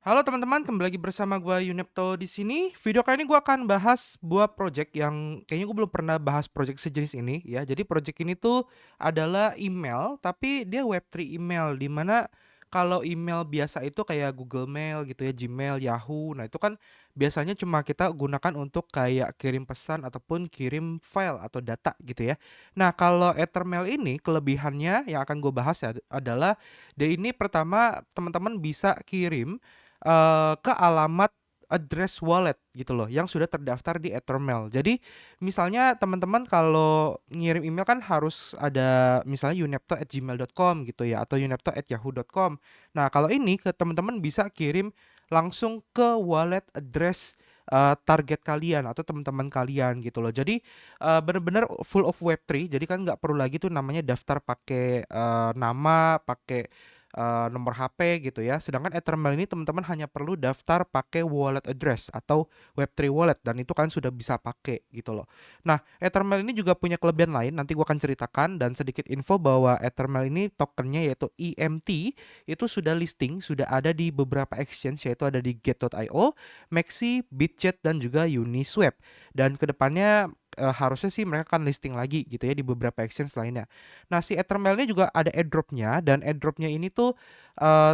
Halo teman-teman, kembali lagi bersama gua Yunepto di sini. Video kali ini gua akan bahas sebuah project yang kayaknya gue belum pernah bahas project sejenis ini ya. Jadi project ini tuh adalah email, tapi dia Web3 email di mana kalau email biasa itu kayak Google Mail gitu ya, Gmail, Yahoo. Nah, itu kan biasanya cuma kita gunakan untuk kayak kirim pesan ataupun kirim file atau data gitu ya. Nah, kalau Ethermail ini kelebihannya yang akan gue bahas ya adalah dia ini pertama teman-teman bisa kirim ke alamat address wallet gitu loh, yang sudah terdaftar di Ethermail. Jadi, misalnya teman-teman kalau ngirim email kan harus ada misalnya yunepto@gmail.com gitu ya, atau yunepto@yahoo.com. Nah, kalau ini ke teman-teman bisa kirim langsung ke wallet address, target kalian atau teman-teman kalian gitu loh. Jadi, bener-bener full of Web3, jadi kan nggak perlu lagi tuh namanya daftar pakai, nama, pakai nomor HP gitu ya. Sedangkan Ethermail ini teman-teman hanya perlu daftar pakai wallet address atau Web3 wallet dan itu kan sudah bisa pakai gitu loh. Nah, Ethermail ini juga punya kelebihan lain, nanti gua akan ceritakan dan sedikit info bahwa Ethermail ini tokennya yaitu EMT itu sudah listing, sudah ada di beberapa exchange yaitu ada di Get.io, Maxi, Bitget dan juga Uniswap. Dan kedepannya harusnya sih mereka akan listing lagi gitu ya di beberapa exchange lainnya. Nah, si Ethermail ini juga ada airdropnya dan airdropnya ini tuh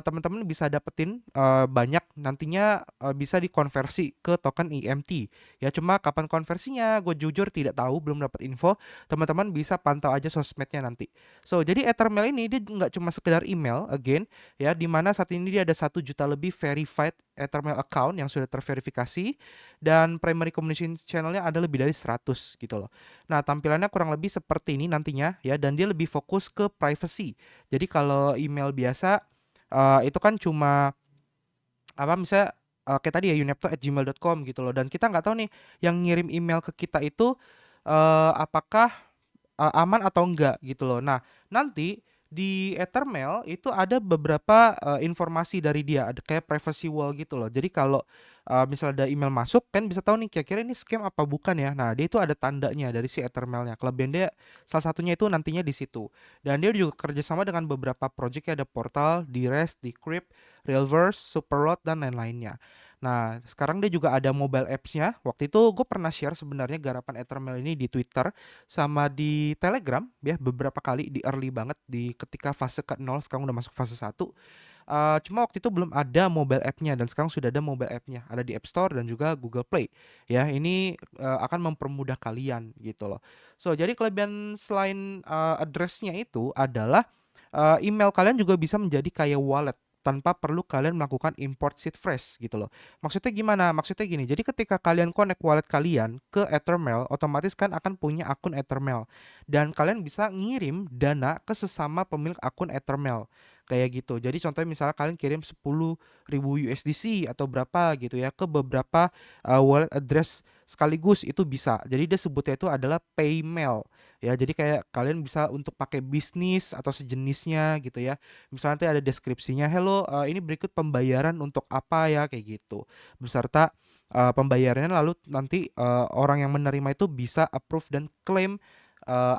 teman-teman bisa dapetin banyak nantinya bisa dikonversi ke token EMT. Ya cuma kapan konversinya gue jujur tidak tahu, belum dapat info. Teman-teman bisa pantau aja sosmednya nanti. So, jadi Ethermail ini dia nggak cuma sekedar email again ya, di mana saat ini dia ada 1 juta lebih verified Ethermail account yang sudah terverifikasi dan primary communication channelnya ada lebih dari 100 gitu loh. Nah, tampilannya kurang lebih seperti ini nantinya ya, dan dia lebih fokus ke privacy. Jadi kalau email biasa itu kan cuma apa misalnya kayak tadi ya yunepto@gmail.com gitu loh, dan kita nggak tahu nih yang ngirim email ke kita itu apakah aman atau enggak gitu loh. Nah, nanti di Ethermail itu ada beberapa informasi dari dia, ada kayak privacy wall gitu loh. Jadi kalau misalnya ada email masuk kan bisa tahu nih kira-kira ini scam apa bukan ya. Nah, dia itu ada tandanya dari si Ethermailnya. Kelebihan dia salah satunya itu nantinya di situ. Dan dia juga kerjasama dengan beberapa project, ya ada Portal, Dires, Decrypt, Realverse, Superlot dan lain-lainnya. Nah, sekarang dia juga ada mobile apps-nya. Waktu itu gue pernah share sebenarnya garapan Ethermail ini di Twitter sama di Telegram ya, beberapa kali di early banget di ketika fase ke 0, sekarang udah masuk fase 1. Cuma waktu itu belum ada mobile app-nya dan sekarang sudah ada mobile app-nya. Ada di App Store dan juga Google Play. Ya, ini akan mempermudah kalian gitu loh. So, jadi kelebihan selain address-nya itu adalah email kalian juga bisa menjadi kayak wallet tanpa perlu kalian melakukan import seed phrase gitu loh. Maksudnya gimana? Maksudnya gini, jadi ketika kalian connect wallet kalian ke Ethermail, otomatis kan akan punya akun Ethermail. Dan kalian bisa ngirim dana ke sesama pemilik akun Ethermail. Kayak gitu. Jadi contohnya misalnya kalian kirim 10.000 USDC atau berapa gitu ya ke beberapa wallet address sekaligus itu bisa. Jadi dia sebutnya itu adalah Paymail. Ya, jadi kayak kalian bisa untuk pakai bisnis atau sejenisnya gitu ya. Misalnya nanti ada deskripsinya, "Hello, ini berikut pembayaran untuk apa ya," kayak gitu. Beserta pembayarannya lalu nanti orang yang menerima itu bisa approve dan claim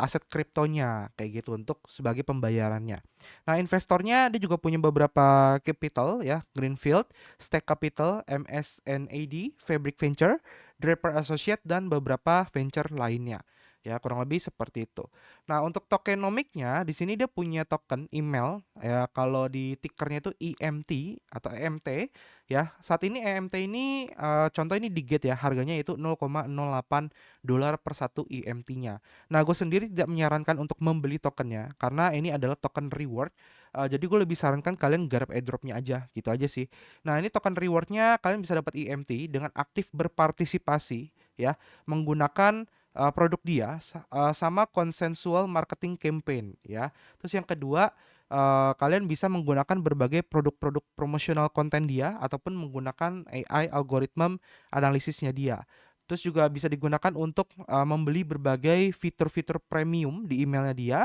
aset kriptonya kayak gitu untuk sebagai pembayarannya. Nah, investornya dia juga punya beberapa capital ya, Greenfield, Stack Capital, MSNAD, Fabric Venture, Draper Associate dan beberapa venture lainnya. Ya, kurang lebih seperti itu. Nah, untuk tokenomiknya di sini dia punya token email ya, kalau di tickernya itu EMT atau EMT ya. Saat ini EMT ini contoh ini di Gate ya, harganya itu $0,08 per satu EMT-nya. Nah, gue sendiri tidak menyarankan untuk membeli tokennya karena ini adalah token reward. Jadi gue lebih sarankan kalian garap airdropnya aja, gitu aja sih. Nah, ini token rewardnya kalian bisa dapat EMT dengan aktif berpartisipasi ya, menggunakan produk dia sama consensual marketing campaign ya. Terus yang kedua, kalian bisa menggunakan berbagai produk-produk promosional konten dia ataupun menggunakan AI algoritma analisisnya dia. Terus juga bisa digunakan untuk membeli berbagai fitur-fitur premium di emailnya dia,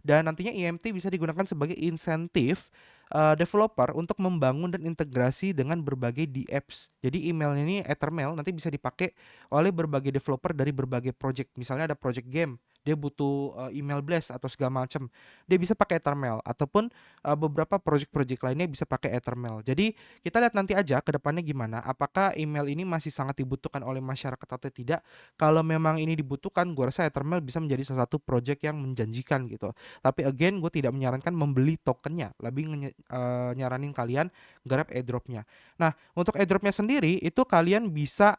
dan nantinya EMT bisa digunakan sebagai insentif developer untuk membangun dan integrasi dengan berbagai di apps. Jadi emailnya ini Ethermail nanti bisa dipakai oleh berbagai developer dari berbagai project. Misalnya ada project game. dia butuh email blast atau segala macam, dia bisa pakai Ethermail ataupun beberapa project-project lainnya bisa pakai Ethermail. Jadi kita lihat nanti aja ke depannya gimana, apakah email ini masih sangat dibutuhkan oleh masyarakat atau tidak. Kalau memang ini dibutuhkan, gue rasa Ethermail bisa menjadi salah satu project yang menjanjikan gitu. Tapi again, gue tidak menyarankan membeli tokennya, lebih nyaranin kalian garap airdropnya. Nah, untuk airdropnya sendiri itu kalian bisa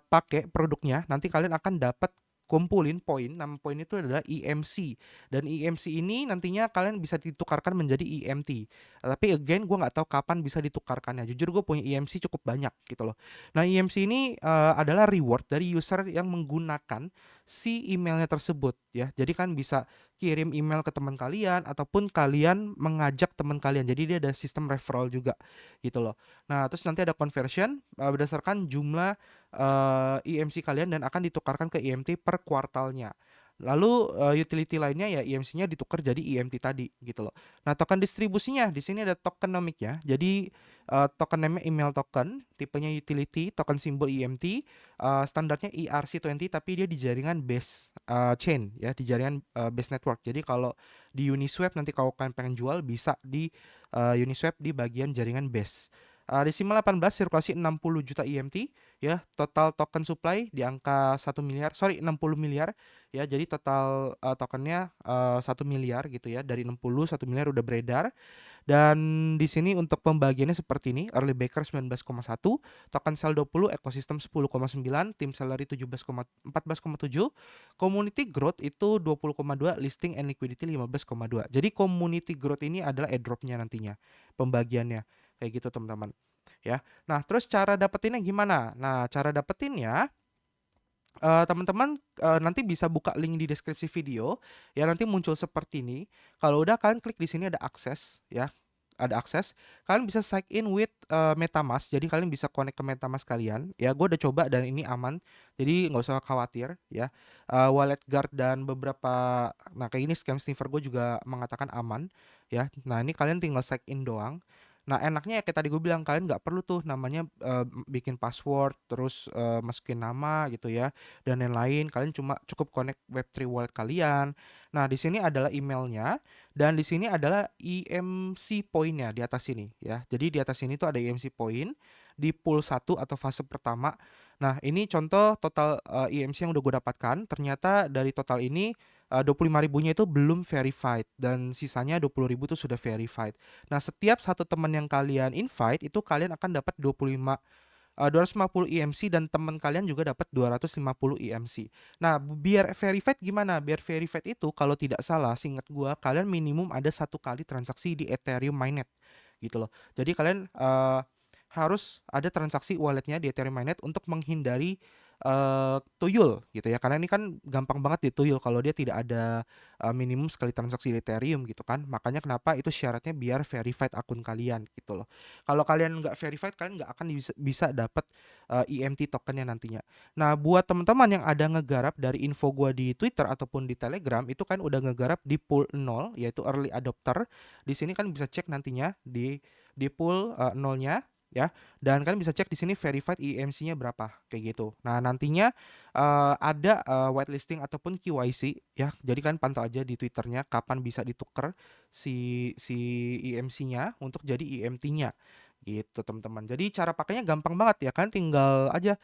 pakai produknya, nanti kalian akan dapat kumpulin poin. Nama poin itu adalah EMC, dan EMC ini nantinya kalian bisa ditukarkan menjadi EMT. Tapi again, gue nggak tahu kapan bisa ditukarkannya. Jujur gue punya EMC cukup banyak gitu loh. Nah, EMC ini adalah reward dari user yang menggunakan si emailnya tersebut ya. Jadi kan bisa kirim email ke teman kalian ataupun kalian mengajak teman kalian. Jadi dia ada sistem referral juga gitu loh. Nah, terus nanti ada conversion berdasarkan jumlah EMC kalian dan akan ditukarkan ke EMT per kuartalnya. Lalu utility lainnya ya EMC-nya ditukar jadi EMT tadi gitu loh. Nah, token distribusinya di sini ada tokenomic-nya. Jadi token namanya email token, tipenya utility, token simbol EMT, standarnya ERC20 tapi dia di jaringan base chain ya, di jaringan base network. Jadi kalau di Uniswap nanti kalau kalian pengen jual bisa di Uniswap di bagian jaringan base. Desimal 18 sirkulasi 60 juta EMT ya, total token supply di angka 1 miliar, sorry 60 miliar ya, jadi total tokennya 1 miliar gitu ya, dari 60 1 miliar udah beredar. Dan di sini untuk pembagiannya seperti ini, early backer 19,1, token sell 20, ekosistem 10,9, tim salary 14,7, community growth itu 20,2, listing and liquidity 15,2. Jadi community growth ini adalah airdropnya nantinya, pembagiannya kayak gitu teman-teman ya. Nah, terus cara dapetinnya gimana? Nah, cara dapetinnya teman-teman nanti bisa buka link di deskripsi video ya, nanti muncul seperti ini. Kalau udah kalian klik di sini ada akses ya, ada akses, kalian bisa sign in with MetaMask. Jadi kalian bisa connect ke MetaMask kalian ya. Gue udah coba dan ini aman, jadi nggak usah khawatir ya. Wallet Guard dan beberapa, nah kayak ini scam sniffer gue juga mengatakan aman ya. Nah, ini kalian tinggal sign in doang. Nah, enaknya ya kayak tadi gue bilang, kalian nggak perlu tuh namanya bikin password terus masukin nama gitu ya dan lain-lain. Kalian cuma cukup connect Web3 wallet kalian. Nah, di sini adalah emailnya dan di sini adalah EMC poinnya di atas sini ya. Jadi di atas sini tuh ada EMC point di pool 1 atau fase pertama. Nah, ini contoh total EMC yang udah gue dapatkan. Ternyata dari total ini 25 ribunya itu belum verified dan sisanya 20 ribu itu sudah verified. Nah, setiap satu teman yang kalian invite itu kalian akan dapat 250 EMC dan teman kalian juga dapat 250 EMC. Nah, biar verified gimana? Biar verified itu kalau tidak salah, seingat gua kalian minimum ada satu kali transaksi di Ethereum mainnet gitu loh. Jadi kalian harus ada transaksi walletnya di Ethereum mainnet untuk menghindari tuyul gitu ya, karena ini kan gampang banget dituyul kalau dia tidak ada minimum sekali transaksi di Ethereum gitu kan. Makanya kenapa itu syaratnya biar verified akun kalian gitu loh. Kalau kalian nggak verified, kalian nggak akan bisa dapat EMT tokennya nantinya. Nah, buat teman-teman yang ada ngegarap dari info gua di Twitter ataupun di Telegram, itu kan udah ngegarap di pool 0 yaitu early adopter. Di sini kan bisa cek nantinya di pool 0-nya ya, dan kalian bisa cek di sini verified EMC-nya berapa kayak gitu. Nah, nantinya ada whitelisting ataupun QYC ya. Jadi kan pantau aja di Twitternya kapan bisa ditukar si EMC-nya untuk jadi EMT-nya gitu teman-teman. Jadi cara pakainya gampang banget ya kan, tinggal aja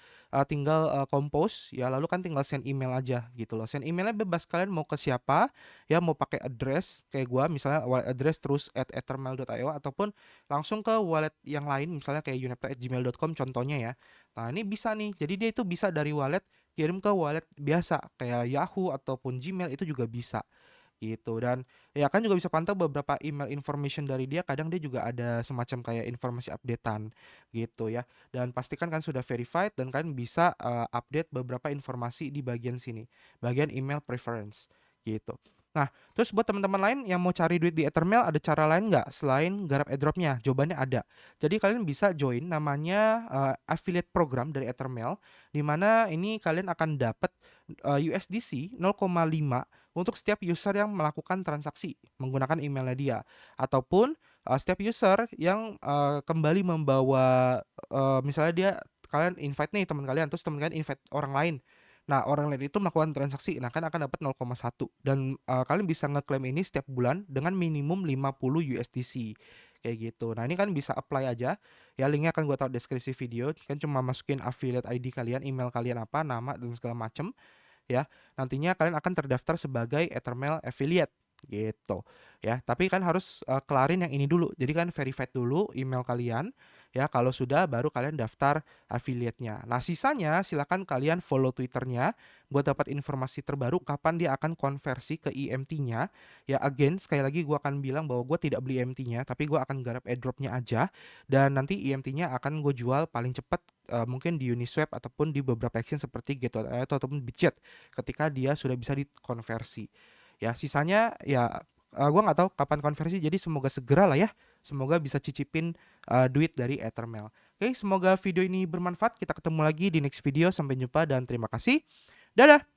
compose ya, lalu kan tinggal send email aja gitu loh. Send emailnya bebas, kalian mau ke siapa ya, mau pakai address kayak gua misalnya wallet address terus @ethermail.io ataupun langsung ke wallet yang lain misalnya kayak unepto@gmail.com contohnya ya. Nah, ini bisa nih. Jadi dia itu bisa dari wallet kirim ke wallet biasa kayak Yahoo ataupun Gmail, itu juga bisa gitu. Dan ya kan juga bisa pantau beberapa email information dari dia, kadang dia juga ada semacam kayak informasi updatean gitu ya. Dan pastikan kan sudah verified dan kan bisa update beberapa informasi di bagian sini, bagian email preference gitu. Nah, terus buat teman-teman lain yang mau cari duit di Ethermail, ada cara lain nggak selain garap airdropnya? Jawabannya ada. Jadi kalian bisa join namanya affiliate program dari Ethermail, di mana ini kalian akan dapat USDC 0,5 untuk setiap user yang melakukan transaksi menggunakan emailnya dia, ataupun setiap user yang kembali membawa misalnya kalian invite nih teman kalian, terus teman kalian invite orang lain. Nah, orang lain itu melakukan transaksi, nah kan akan dapat 0,1 dan kalian bisa ngeklaim ini setiap bulan dengan minimum 50 USDC kayak gitu. Nah, ini kan bisa apply aja. Ya linknya akan gue taruh deskripsi video. Kan cuma masukin affiliate ID kalian, email kalian apa, nama dan segala macem ya. Nantinya kalian akan terdaftar sebagai Ethermail affiliate gitu ya. Tapi kan harus kelarin yang ini dulu. Jadi kan verified dulu email kalian ya. Kalau sudah baru kalian daftar affiliate-nya. Nah, sisanya silakan kalian follow Twitternya buat dapat informasi terbaru kapan dia akan konversi ke EMT-nya. Ya again sekali lagi gue akan bilang bahwa gue tidak beli EMT-nya, tapi gue akan garap airdrop-nya aja dan nanti EMT-nya akan gue jual paling cepat mungkin di Uniswap ataupun di beberapa exchange seperti Get.io ataupun Bitget ketika dia sudah bisa dikonversi. Ya, sisanya ya gue nggak tahu kapan konversi, jadi semoga segera lah ya. Semoga bisa cicipin duit dari Ethermail. Oke, semoga video ini bermanfaat. Kita ketemu lagi di next video. Sampai jumpa dan terima kasih. Dadah!